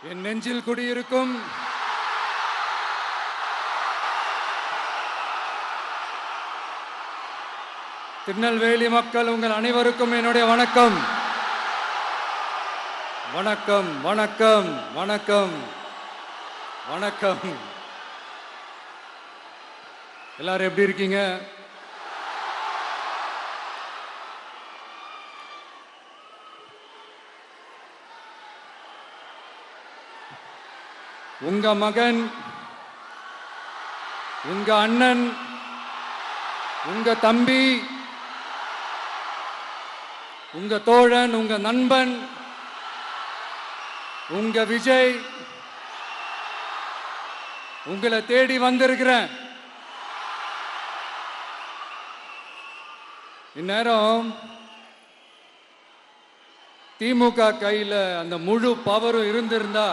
என் நெஞ்சில் குடியிருக்கும் திருநெல்வேலி மக்கள் உங்கள் அனைவருக்கும் என்னுடைய வணக்கம். வணக்கம் வணக்கம் வணக்கம் வணக்கம். எல்லாரும் எப்படி இருக்கீங்க? உங்க மகன், உங்க அண்ணன், உங்க தம்பி, உங்க தோழன், உங்க நண்பன், உங்க விஜய் உங்களை தேடி வந்திருக்கிறேன். இந்நேரம் திமுக கையில அந்த முழு பவரும் இருந்திருந்தா,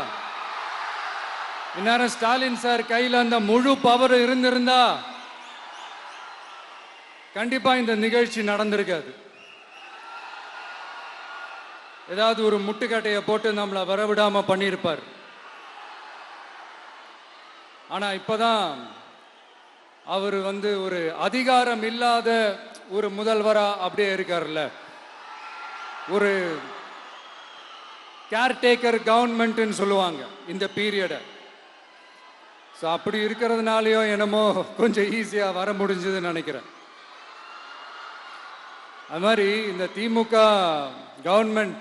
இந்நேரம் ஸ்டாலின் சார் கையில் அந்த முழு பவர் இருந்திருந்தா கண்டிப்பா இந்த நிகழ்ச்சி நடந்திருக்காது. ஏதாவது ஒரு முட்டுக்கட்டையை போட்டு நம்மளை வரவிடாம பண்ணியிருப்பார். ஆனா இப்பதான் அவர் ஒரு அதிகாரம் இல்லாத ஒரு முதல்வரா அப்படியே இருக்காருல்ல, ஒரு கேர்டேக்கர் கவர்மெண்ட்னு சொல்லுவாங்க இந்த பீரியடை. ஸோ அப்படி இருக்கிறதுனாலயோ என்னமோ கொஞ்சம் ஈஸியாக வர முடிஞ்சதுன்னு நினைக்கிறேன். அது மாதிரி இந்த திமுக கவர்மெண்ட்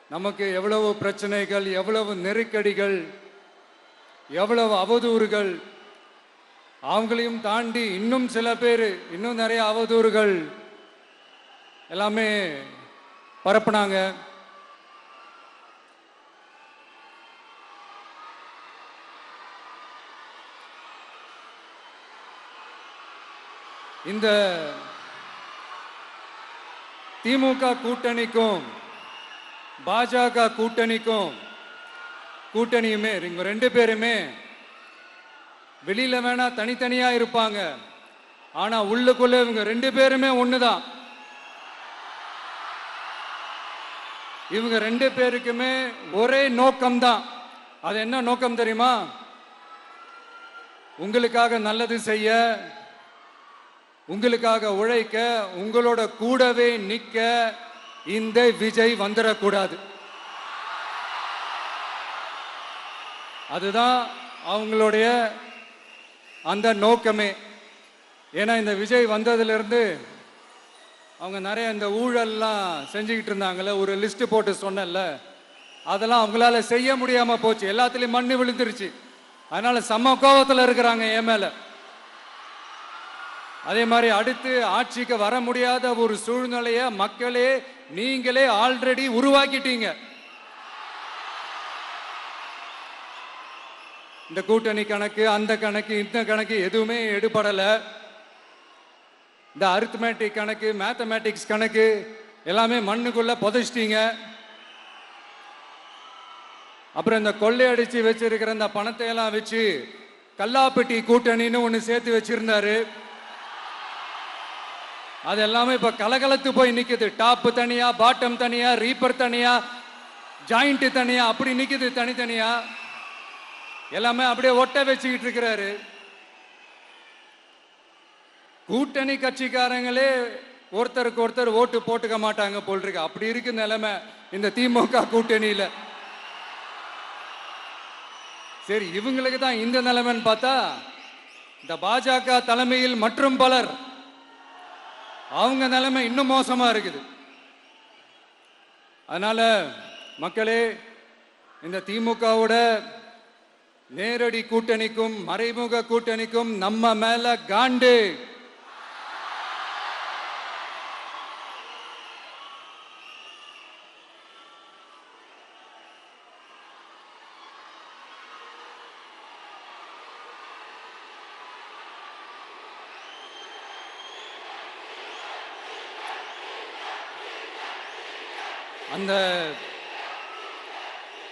நமக்கு எவ்வளவு பிரச்சனைகள், எவ்வளவு நெருக்கடிகள், எவ்வளவு அவதூறுகள், அவங்களையும் தாண்டி இன்னும் சில பேர் இன்னும் நிறைய அவதூறுகள் எல்லாமே பரப்புனாங்க. இந்த திமுக கூட்டணிக்கும் பாஜக கூட்டணியுமே இவங்க ரெண்டு பேருமே வெளியில வேணா தனித்தனியா இருப்பாங்க, ஆனா உள்ளுக்குள்ள இவங்க ரெண்டு பேருமே ஒண்ணுதான். இவங்க ரெண்டு பேருக்குமே ஒரே நோக்கம்தான். அது என்ன நோக்கம் தெரியுமா? உங்களுக்காக நல்லது செய்ய, உங்களுக்காக உழைக்க, உங்களோட கூடவே நிக்க இந்த விஜய் வந்துடக்கூடாது. அதுதான் அவங்களுடைய அந்த நோக்கமே. ஏன்னா இந்த விஜய் வந்ததிலிருந்து அவங்க நிறைய இந்த ஊழல்லாம் செஞ்சுக்கிட்டு இருந்தாங்கல்ல, ஒரு லிஸ்ட் போட்டு சொன்னல, அதெல்லாம் அவங்களால செய்ய முடியாம போச்சு. எல்லாத்துலயும் மண்ணு விழுந்துருச்சு. அதனால செம்ம கோபத்தில் இருக்கிறாங்க என் மேல. அதே மாதிரி அடுத்து ஆட்சிக்கு வர முடியாத ஒரு சூழ்நிலைய மக்களே நீங்களே ஆல்ரெடி உருவாக்கிட்டீங்க. இந்த கூட்டணி கணக்கு, அந்த கணக்கு, இந்த கணக்கு எதுவுமே எடுபடல. இந்த அரித்மேட்டிக் கணக்கு, மேத்தமேட்டிக்ஸ் கணக்கு எல்லாமே மண்ணுக்குள்ள புதைச்சிட்டீங்க. அப்புறம் இந்த கொள்ளையடிச்சு வச்சிருக்கிற இந்த பணத்தை எல்லாம் வச்சு கல்லாப்பட்டி கூட்டணின்னு ஒன்று சேர்த்து வச்சிருந்தாரு. அது எல்லாமே இப்ப கலகலத்து போய் நிக்குது. டாப் தனியா, பாட்டம் தனியா, ரீப்பர் தனியா, ஜாயிண்ட் தனியா, அப்படி நிக்குது தனித்தனியா. எல்லாமே அப்படியே ஒட்ட வச்சுக்கிட்டு இருக்கிறாரு. கூட்டணி கட்சிக்காரங்களே ஒருத்தருக்கு ஒருத்தர் ஓட்டு போட்டுக்க மாட்டாங்க போல் இருக்கு. அப்படி இருக்கு நிலைமை இந்த திமுக கூட்டணியில. சரி, இவங்களுக்கு தான் இந்த நிலைமைன்னு பார்த்தா இந்த பாஜக தலைமையில் மற்றும் பலர் அவங்க நிலைமை இன்னும் மோசமா இருக்குது. அதனால மக்களே, இந்த திமுகவோட நேரடி கூட்டணிக்கும் மறைமுக கூட்டணிக்கும் நம்ம மேல காண்டு.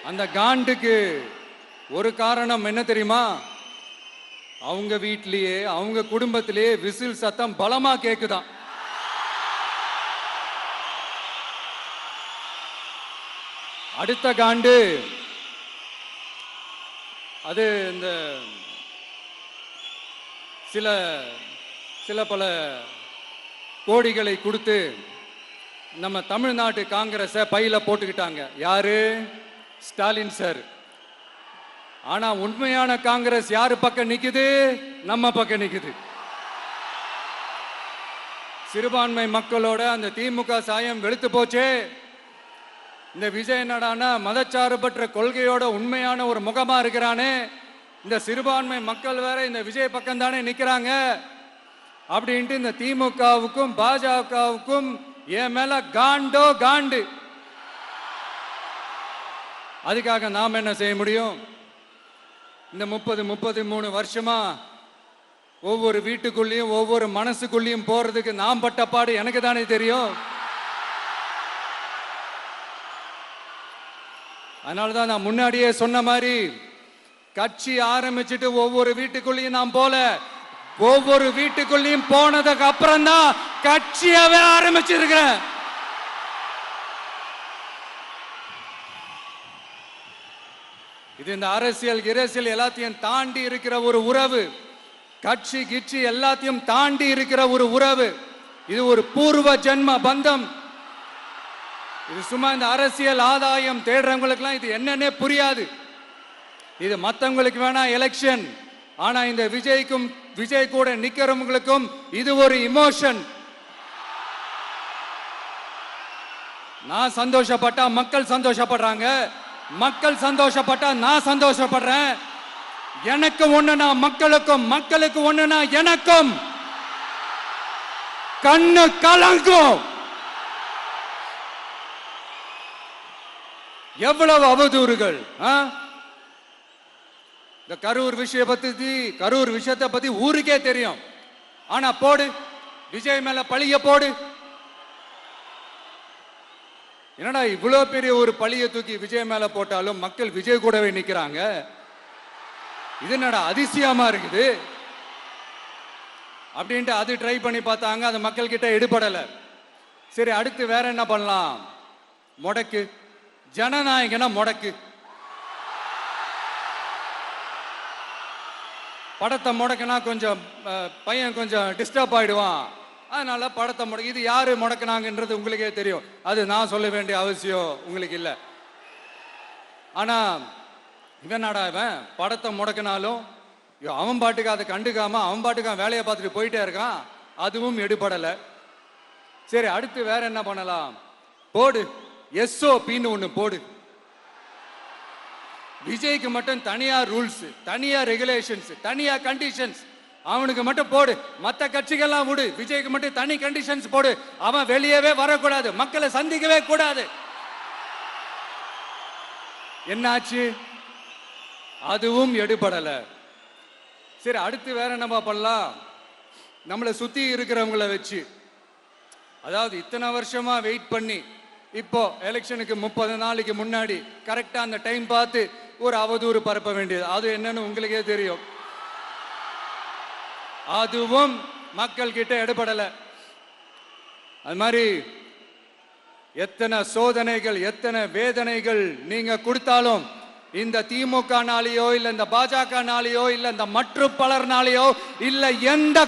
அந்த காண்டுக்கு ஒரு காரணம் என்ன தெரியுமா? அவங்க வீட்டிலேயே, அவங்க குடும்பத்திலேயே விசில் சத்தம் பலமா கேக்குதான். அடுத்த காண்டு அது இந்த சில சில பல கோடிகளை கொடுத்து நம்ம தமிழ்நாட்டு காங்கிரஸை பையில போட்டுக்கிட்டாங்க. யாரு? ஸ்டாலின் சார். ஆனா உண்மையான காங்கிரஸ் யாரு பக்கம் நிக்குது? நம்ம பக்கம் நிக்குது. சிறுபான்மை மக்களோட அந்த திமுக சாயம் வெளுத்து போச்சே. இந்த விஜய் என்னடானா மதச்சார்பற்ற கொள்கையோட உண்மையான ஒரு முகமா இருக்கிறானே. இந்த சிறுபான்மை மக்கள் வேற இந்த விஜய் பக்கம் தானே நிக்கிறாங்க அப்படின்ட்டு இந்த திமுகவுக்கும் பாஜகவுக்கும் என் மேல காண்டோ காண்டு. அதுக்காக நாம் என்ன செய்ய முடியும்? இந்த 33 வருஷமா ஒவ்வொரு வீட்டுக்குள்ளேயும் ஒவ்வொரு மனசுக்குள்ளேயும் போறதுக்கு நாம் பட்ட பாடு எனக்கு தானே தெரியும். அதனாலதான் நான் முன்னாடியே சொன்ன மாதிரி கட்சி ஆரம்பிச்சுட்டு ஒவ்வொரு வீட்டுக்குள்ளேயும் நான் போல, ஒவ்வொரு வீட்டுக்குள்ளேயும் போனதுக்கு அப்புறம் தான் கட்சியாவே ஆரம்பிச்சிருக்கிறேன். இது இந்த அரசியல் எல்லாத்தையும் தாண்டி இருக்கிற ஒரு உறவு. கட்சி கிட்சி எல்லாத்தையும் தாண்டி இருக்கிற ஒரு உறவு. இது ஒரு பூர்வ ஜென்ம பந்தம். இது சும்மா இந்த அரசியல் ஆதாயம் தேடுறவங்களுக்குலாம் இது என்னன்னே புரியாது. இது மற்றவங்களுக்கு வேணா எலெக்ஷன். ஆனா இந்த விஜய் கூட நிக்கிறவங்களுக்கும் இது ஒரு இமோஷன். நான் சந்தோஷப்பட்டா மக்கள் சந்தோஷப்படுறாங்க, மக்கள் சந்தோஷப்பட்டா நான் சந்தோஷப்படுறேன். எனக்கு ஒண்ணுனா மக்களுக்கும், மக்களுக்கு ஒண்ணுனா எனக்கும் கண்ணு கலங்கும். எவ்வளவு அவதூறுகள்! இந்த கரூர் விஷயத்தை பத்தி ஊருக்கே தெரியும். ஆனா போடு, விஜய் மேல பழிய போடு. என்னடா இவ்வளவு பெரிய ஒரு பழிய தூக்கி விஜய் மேல போட்டாலும் மக்கள் விஜய் கூடவே நிக்கிறாங்க. இது என்னடா அதிசயமா இருக்குது அப்படின்ட்டு அது ட்ரை பண்ணி பார்த்தாங்க. அது மக்கள் கிட்ட எடுபடல. சரி, அடுத்து வேற என்ன பண்ணலாம்? முடக்கு. ஜனநாயகனா முடக்கு. படத்தை முடக்கினா கொஞ்சம் பையன் கொஞ்சம் டிஸ்டர்ப் ஆயிடுவான். அதனால படத்தை முடக்கு. இது யாரு முடக்கினாங்கன்றது உங்களுக்கே தெரியும். அது நான் சொல்ல வேண்டிய அவசியம் உங்களுக்கு இல்லை. ஆனா இவனாடா இவன் படத்தை முடக்கினாலும் அவன் பாட்டுக்கு அதை கண்டுக்காம அவன் பாட்டுக்கு வேலையை பார்த்துட்டு போயிட்டே இருக்கான். அதுவும் எடுபடல. சரி, அடுத்து வேற என்ன பண்ணலாம்? போடு, SOPன்னு ஒண்ணு போடு. விஜய்க்கு மட்டும் தனியா ரூல்ஸ், தனியா ரெகுலேஷன்ஸ், தனியா கண்டிஷன்ஸ் அவனுக்கு மட்டும் போடு. மற்ற கட்சிகள்லாம் விடு, விஜய்க்கு மட்டும் தனி கண்டிஷன்ஸ் போடு. அவன் வெளியவே வரக்கூடாது, மக்களை சந்திக்கவே கூடாது. என்னாச்சு? அதுவும் எடுபடல. சரி, அடுத்து வேற என்ன பண்ணலாம்? நம்மளை சுத்தி இருக்கிறவங்களை வச்சு, அதாவது இத்தனை வருஷமா வெயிட் பண்ணி இப்போ எலெக்ஷனுக்கு 30 நாளைக்கு முன்னாடி கரெக்டா அந்த டைம் பார்த்து ஒரு அவதூறு பரப்ப வேண்டியது. அது என்னன்னு உங்களுக்கே தெரியும். அதுவும் மக்கள் கிட்ட எடுபடல. அது மாதிரி எத்தனை சோதனைகள், எத்தனை வேதனைகள் நீங்க கொடுத்தாலும் இந்த திமுக நாளையோ இல்ல இந்த பாஜக நாளையோ இல்ல இந்த மற்ற பலர் நாளையோ இல்ல எந்த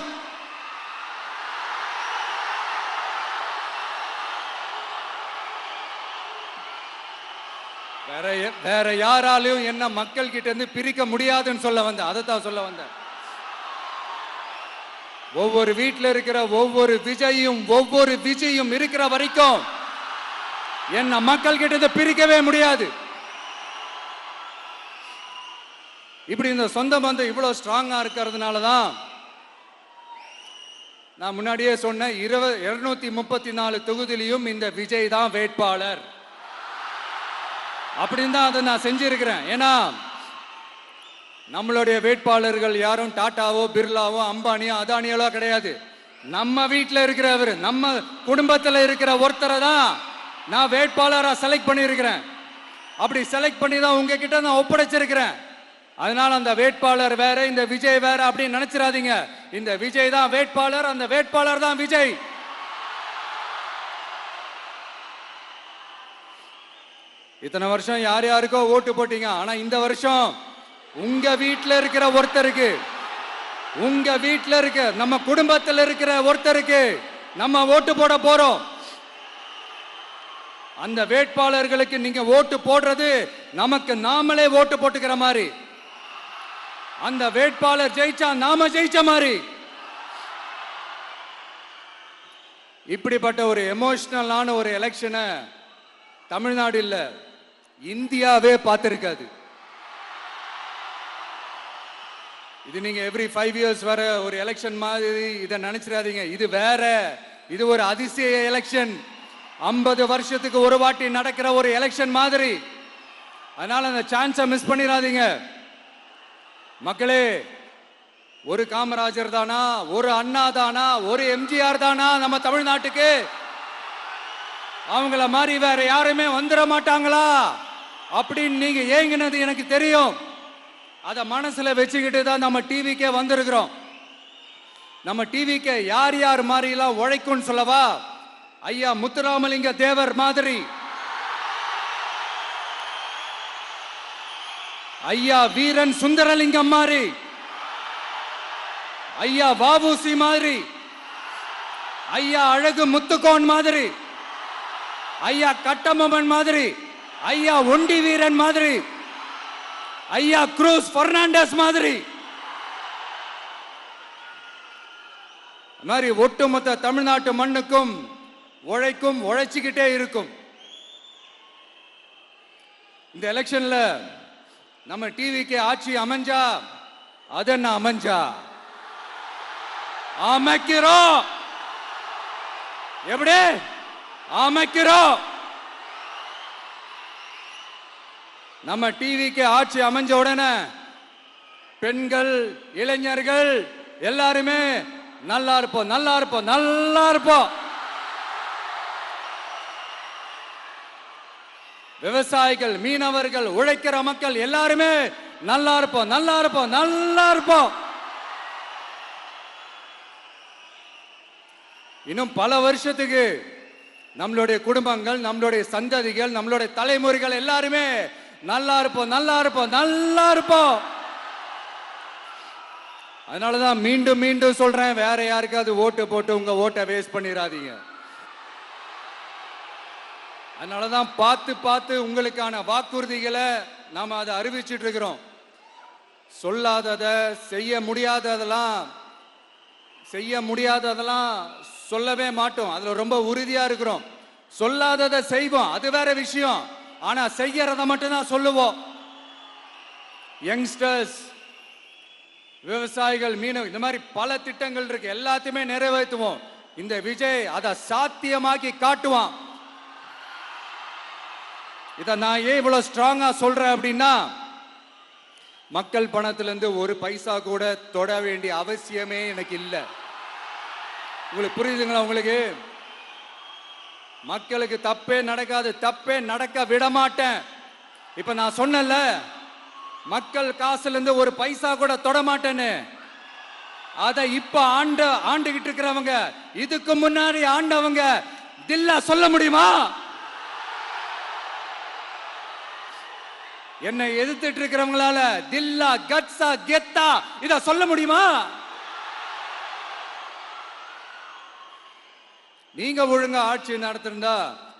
வேற யாராலையும் என்ன மக்கள் கிட்ட இருந்து பிரிக்க முடியாதுன்னு சொல்ல வந்தேன். அதைத்தான் சொல்ல வந்தேன். ஒவ்வொரு வீட்டில் இருக்கிற ஒவ்வொரு விஜயும் இருக்கிற வரைக்கும் என்ன மக்கள் கிட்ட இருந்து பிரிக்கவே முடியாது. இப்படி இந்த சொந்த பந்தம் இவ்வளவு ஸ்ட்ராங்கா இருக்கிறதுனாலதான் நான் முன்னாடியே சொன்ன 234 தொகுதியிலும் இந்த விஜய் தான் வேட்பாளர் அப்படின்னு தான் அதை நான் செஞ்சிருக்கிறேன். ஏன்னா நம்மளுடைய வேட்பாளர்கள் யாரும் டாட்டாவோ பிர்லாவோ அம்பானியோ அதானியோ கிடையாது. நம்ம வீட்டில் இருக்கிறவர், நம்ம குடும்பத்தில் இருக்கிற ஒருத்தரை தான் நான் வேட்பாளராக செலக்ட் பண்ணியிருக்கிறேன். அப்படி செலக்ட் பண்ணி தான் உங்ககிட்ட நான் ஒப்படைச்சிருக்கிறேன். அதனால அந்த வேட்பாளர் வேற, இந்த விஜய் வேற அப்படின்னு நினைச்சிடாதீங்க. இந்த விஜய் தான் வேட்பாளர், அந்த வேட்பாளர் தான் விஜய். இத்தனை வருஷம் யார் யாருக்கோ ஓட்டு போட்டீங்க. ஆனா இந்த வருஷம் உங்க வீட்டில் இருக்கிற ஒருத்தருக்கு, உங்க வீட்டில் இருக்க நம்ம குடும்பத்தில் இருக்கிற ஒருத்தருக்கு நம்ம ஓட்டு போட போறோம். அந்த வேட்பாளர்களுக்கு நீங்க ஓட்டு போடுறது நமக்கு நாமளே ஓட்டு போட்டுக்கிற மாதிரி. அந்த வேட்பாளர் ஜெயிச்சா நாம ஜெயிச்ச மாதிரி. இப்படிப்பட்ட ஒரு எமோஷனலான ஒரு எலெக்ஷனை தமிழ்நாடு இல்ல, இந்தியாவே பார்த்திருக்காது. இது நீங்க எவ்ரி 5 years வர ஒரு எலெக்ஷன் மாதிரி இதை நினைச்சிடாதீங்க. இது வேற, இது ஒரு அதிசய எலெக்ஷன். 50 வருஷத்துக்கு ஒரு வாட்டி நடக்கிற ஒரு எலெக்ஷன் மாதிரி. அதனால அந்த சான்ஸை மிஸ் பண்ணிடாதீங்க மக்களே. ஒரு காமராஜர் தானா, ஒரு அண்ணா தானா, ஒரு எம்ஜிஆர் தானா நம்ம தமிழ்நாட்டுக்கு? அவங்கள மாதிரி வேற யாருமே வந்துட மாட்டாங்களா அப்படின்னு நீங்க ஏங்கினது எனக்கு தெரியும். அத மனசுல வச்சுக்கிட்டு தான் நம்ம டிவிக்கே வந்திருக்கிறோம். நம்ம டிவிக்கே யார் யார் மாதிரி எல்லாம் உழைக்கும் சொல்லவா? ஐயா முத்துராமலிங்க தேவர் மாதிரி, ஐயா வீரன் சுந்தரலிங்கம் மாதிரி, ஐயா வாவுசி மாதிரி, ஐயா அழகு முத்துக்கோன் மாதிரி, ஐயா கட்டபொம்மன் மாதிரி, ஐயா ஒண்டி வீரன் மாதிரி, ஐயா குரூஸ் பெர்னாண்டஸ் மாதிரி மாதிரி ஒட்டுமொத்த தமிழ்நாட்டு மண்ணுக்கும் உழைக்கும், உழைச்சிக்கிட்டே இருக்கும். இந்த எலெக்ஷன்ல நம்ம டிவிக்கு ஆட்சி அமைஞ்சா அதென்ன அமைஞ்சா அமைக்கிறோம். எப்படி அமைக்கிறோம்? நம்ம டிவிக்கு ஆட்சி அமைஞ்ச உடனே பெண்கள், இளைஞர்கள் எல்லாருமே நல்லா இருப்போம், நல்லா இருப்போம், நல்லா இருப்போம். விவசாயிகள், மீனவர்கள், உழைக்கிற மக்கள் எல்லாருமே நல்லா இருப்போம், நல்லா இருப்போம், நல்லா இருப்போம். இன்னும் பல வருஷத்துக்கு நம்மளுடைய குடும்பங்கள், நம்மளுடைய சந்ததிகள், நம்மளுடைய தலைமுறைகள் எல்லாருமே நல்லா இருப்போம், நல்லா இருப்போம், நல்லா இருப்போம். அதனாலதான் மீண்டும் மீண்டும் சொல்றேன், வேற யாருக்காவது ஓட்டு போட்டு உங்க ஓட்டை வேஸ்ட் பண்ணிடாதீங்க. அதனாலதான் பார்த்து பார்த்து உங்களுக்கான வாக்குறுதிகளை நாம அதை அறிவிச்சிட்டு இருக்கிறோம். சொல்லாதத, செய்ய முடியாததெல்லாம் சொல்லவே மாட்டோம். அதுல ரொம்ப உறுதியா இருக்கிறோம். சொல்லாததை செய்வோம், அது வேற விஷயம். ஆனா செய்யறத மட்டும் தான் சொல்லுவோம். யங்ஸ்டர்ஸ், விவசாயிகள், மீனவர்கள், இந்த மாதிரி பல திட்டங்கள் இருக்கு, எல்லாத்தையுமே நிறைவேற்றுவோம். இந்த விஜய் அதை சாத்தியமாக்கி காட்டுவான். இதை நான் ஏன் இவ்வளவு ஸ்ட்ராங்கா சொல்றேன் அப்படின்னா, மக்கள் பணத்திலிருந்து ஒரு பைசா கூட தொட வேண்டிய அவசியமே எனக்கு இல்லை. உங்களுக்கு புரியுதுங்களா? உங்களுக்கு மக்களுக்கு தப்பே நடக்காது, தப்பே நடக்க விட மாட்டேன். இப்ப நான் சொன்னேன்ல, மக்கள் காசுல இருந்து ஒரு பைசா கூட தொட மாட்டேன்னு. அத இப்ப ஆண்டுகிட்டு இருக்கிறவங்க, இதுக்கு முன்னாடி ஆண்டவங்க தில்லா சொல்ல முடியுமா? என்னை எதிர்த்துட்டு இருக்கிறவங்களால தில்லா, கட்ஸா, கெத்தா இத சொல்ல முடியுமா? நீங்க ஒழுங்கா ஆட்சி நடத்திருந்தா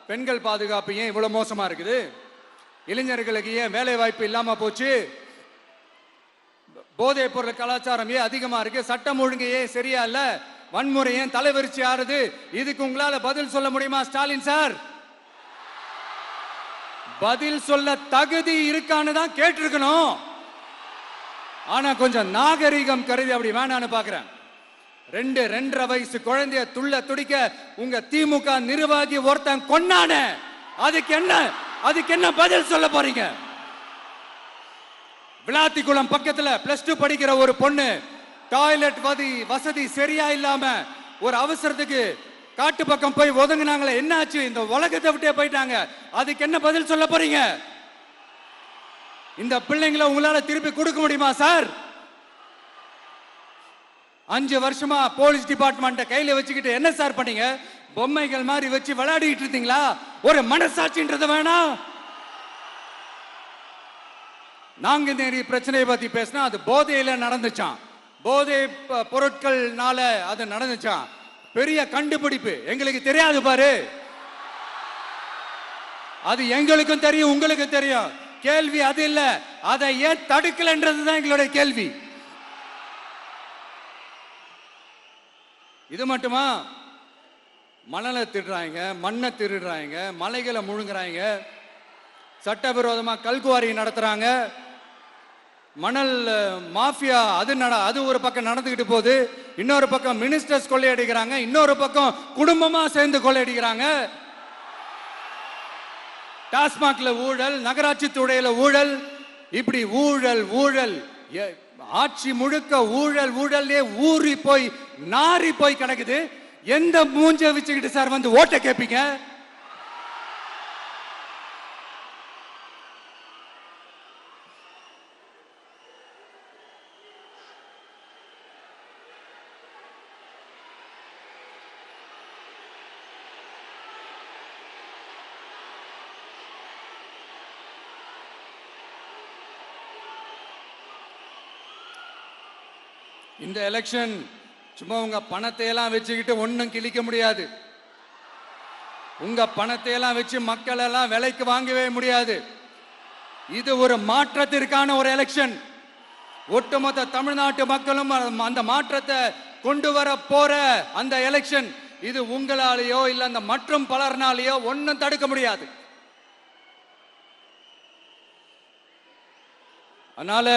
பெண்கள் பாதுகாப்பு ஏன் இவ்வளவு மோசமா இருக்குது? இளைஞர்களுக்கு ஏன் வேலை வாய்ப்பு இல்லாம போச்சு? போதைப் பொருள் கலாச்சாரம் ஏன் அதிகமா இருக்கு? சட்டம் ஒழுங்கு ஏன் சரியா இல்ல? வன்முறை ஏன் தலைவரிச்சு ஆறுது? இதுக்கு உங்களால பதில் சொல்ல முடியுமா ஸ்டாலின் சார்? பதில் சொல்ல தகுதி இருக்கான்னு தான் கேட்டிருக்கணும். ஆனா கொஞ்சம் நாகரிகம் கருதி அப்படி வேணான்னு பாக்குறேன். 2-2.5 வயசு குழந்தைய துள்ள துடிக்க உங்க திமுக நிர்வாகி ஒருத்தன் கொன்னான, அதுக்கு என்ன பதில் சொல்ல போறீங்க? விளாத்திக்குளம் பக்கத்துல +2 படிக்கிற ஒரு பொண்ணு டாய்லெட் வசதி சரியா இல்லாம ஒரு அவசரத்துக்கு காட்டு பக்கம் போய் ஒதுங்கினாங்களே, என்னாச்சு? இந்த உலகத்தை விட்டே போயிட்டாங்க. அதுக்கு என்ன பதில் சொல்ல போறீங்க? இந்த பிள்ளைங்களை உங்களால திருப்பி கொடுக்க முடியுமா சார்? 5 வருஷமா போலீஸ் டிபார்ட்மெண்ட்டை கையில வச்சுக்கிட்டு என்ன சார் பண்ணீங்க? பொம்மைகள் மாதிரி வச்சு விளையாடிட்டு இருந்தீங்களா? ஒரு மனசாட்சின்றது வேணாம். நாங்குநேரி பிரச்சனையை பத்தி பேசினா அது போதையில நடந்துச்சான், போதை பொருட்கள்னால அது நடந்துச்சான். பெரிய கண்டுபிடிப்பு எங்களுக்கு தெரியாது பாரு, அது எங்களுக்கும் தெரியும் உங்களுக்கும் தெரியும். கேள்வி அது இல்ல, அதை ஏன் தடுக்கலன்றதுதான் எங்களுடைய கேள்வி. இது மட்டுமா? மணலை திருடுறாங்க, மண்ணை திருடுறாங்க, மலைகளை முழுங்குறாங்க, சட்டவிரோதமாக கல்குவாரி நடத்துறாங்க, மணல் மாஃபியா அது ஒரு பக்கம் நடந்துகிட்டு போகுது. இன்னொரு பக்கம் மினிஸ்டர்ஸ் கொள்ளையடிக்கிறாங்க, இன்னொரு பக்கம் குடும்பமா சேர்ந்து கொள்ளையடிக்கிறாங்க. டாஸ்மாக்ல ஊழல், நகராட்சி துறையில ஊழல், இப்படி ஊழல் ஊழல், ஆட்சி முழுக்க ஊழல் ஊழல்லே ஊறி போய் நாரி போய் கிடக்குது. எந்த மூஞ்ச வச்சுக்கிட்டு சார் வந்து ஓட்ட கேட்பீங்க? இந்த எலெக்ஷன் சும்மா உங்க பணத்தை எல்லாம் வச்சுக்கிட்டு ஒன்னும் கிழிக்க முடியாது. உங்க பணத்தை எல்லாம் வச்சு மக்கள் எல்லாம் விலைக்கு வாங்கவே முடியாது. இது ஒரு மாற்றத்திற்கான ஒரு எலெக்ஷன். ஒட்டுமொத்த தமிழ்நாட்டு மக்களும் அந்த மாற்றத்தை கொண்டு வர போற அந்த எலெக்ஷன். இது உங்களாலேயோ இல்ல அந்த மற்றும் பலர்னாலேயோ ஒன்னும் தடுக்க முடியாது. அதனால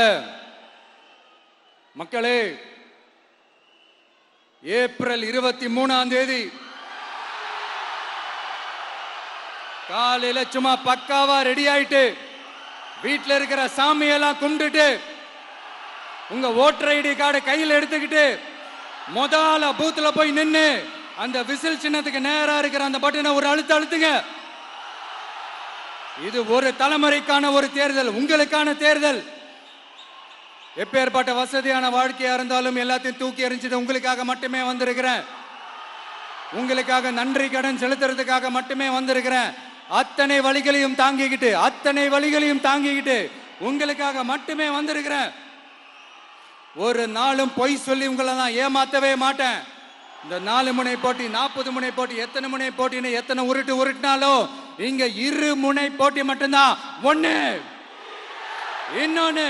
மக்களே, ஏப்ரல் 23ஆம் தேதி காலையில சும்மா பக்காவா ரெடி ஆயிட்டு வீட்டில் இருக்கிற சாமியெல்லாம் கும்பிட்டுட்டு உங்க ஓட்டர் ஐடி கார்டை கையில் எடுத்துக்கிட்டு முதல்ல பூத்துல போய் நின்று அந்த விசில் சின்னத்துக்கு நேரா இருக்கிற அந்த பட்டனை ஒரு அழுத்துங்க. இது ஒரு தலைமுறைக்கான ஒரு தேர்தல், உங்களுக்கான தேர்தல். எப்பேற்பட்ட வசதியான வாழ்க்கையா இருந்தாலும் எல்லாத்தையும் தூக்கி எறிஞ்சது உங்களுக்காக மட்டுமே வந்திருக்கிறேன். உங்களுக்காக நன்றி கடன் செலுத்துறதுக்காக மட்டுமே வந்திருக்கிறேன். அத்தனை வழிகளையும் தாங்கிக்கிட்டு உங்களுக்காக மட்டுமே வந்திருக்கிறேன். ஒரு நாளும் பொய் சொல்லி உங்களை நான் ஏமாத்தவே மாட்டேன். இந்த 4 முனை போட்டி, 40 முனை போட்டி, எத்தனை முனை போட்டின்னு எத்தனை உருட்டினாலும் இங்க 2 முனை போட்டி மட்டும்தான். ஒண்ணு, இன்னொன்னு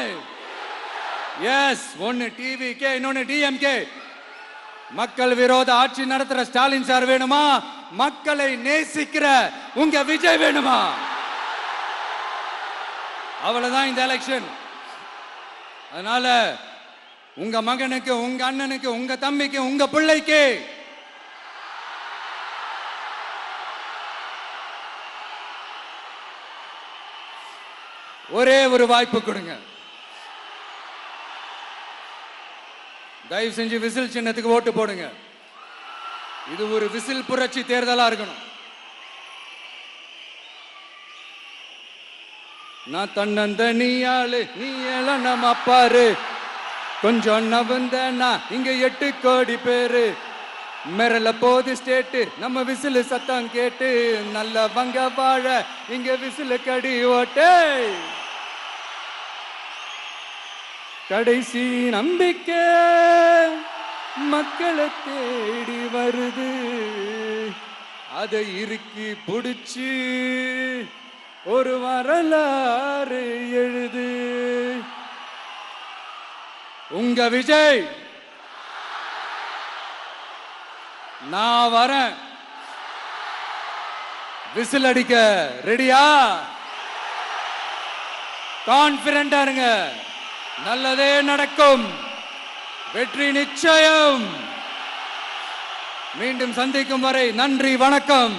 எஸ், ஒன்னு டிவிகே, இன்னொன்னு டிஎம்கே. மக்கள் விரோத ஆட்சி நடத்துற ஸ்டாலின் சார் வேணுமா? மக்களை நேசிக்கிற உங்க விஜய் வேணுமா? அவ்வளவுதான் இந்த எலெக்ஷன். அதனால உங்க மகனுக்கு, உங்க அண்ணனுக்கு, உங்க தம்பிக்கு, உங்க பிள்ளைக்கு ஒரே ஒரு வாய்ப்பு கொடுங்க. தயவு செஞ்சு விசில் சின்னத்துக்கு ஓட்டு போடுங்க. இது ஒரு விசில் புரட்சி தேர்தலா இருக்கணும். நான் தன்னந்த நீயாளு, நீ நம்ம அப்பாரு, கொஞ்சம் நவந்தனா இங்க 8 கோடி பேரு, மிரல போது ஸ்டேட்டு நம்ம விசில் சத்தம் கேட்டு, நல்ல வங்க வாழ இங்க விசில் கடி ஓட்டே. கடைசி நம்பிக்கை மக்களை தேடி வருது, அதை இறுக்கி புடிச்சு ஒரு வரலாறு எழுது. உங்க விஜய், நான் வரேன். விசில் அடிக்க ரெடியா? கான்பிடண்டா இருங்க, நல்லதே நடக்கும், வெற்றி நிச்சயம். மீண்டும் சந்திக்கும் வரை நன்றி, வணக்கம்.